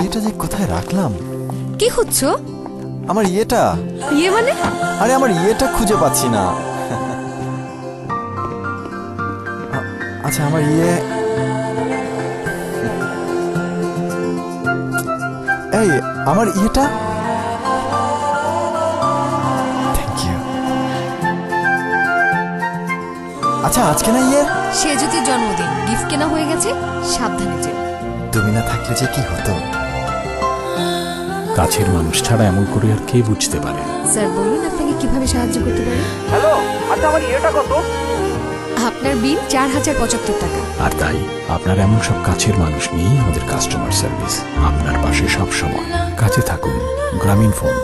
ইয়েটা যে কোথায় রাখলাম? কি খুঁজছো? আমার ইয়েটা। ইয়ে মানে? আরে আমার ইয়েটা খুঁজে পাচ্ছি না। আচ্ছা আমার ইয়ে, এই আমার ইয়েটা। Thank you. আচ্ছা আজকে না ইয়ে সে যদি জন্মদিন, গিফট কেনা হয়ে গেছে, সাবধানে যেও। তুমি না থাকলে যে কি হতো। কাছের মানুষ ছাড়া এমন করে আর কে বুঝতে পারে? স্যার বলুন আপনাকে কিভাবে সাহায্য করতে পারি? হ্যালো, আচ্ছা আমার ইয়েটা কত? আপনার বিল 4075 টাকা। আর তাই আপনার এমন সব কাছের মানুষ নিয়েই আমাদের কাস্টমার সার্ভিস, আপনার পাশে সব সময়। কাছে থাকুন। গ্রামীণ ফোন।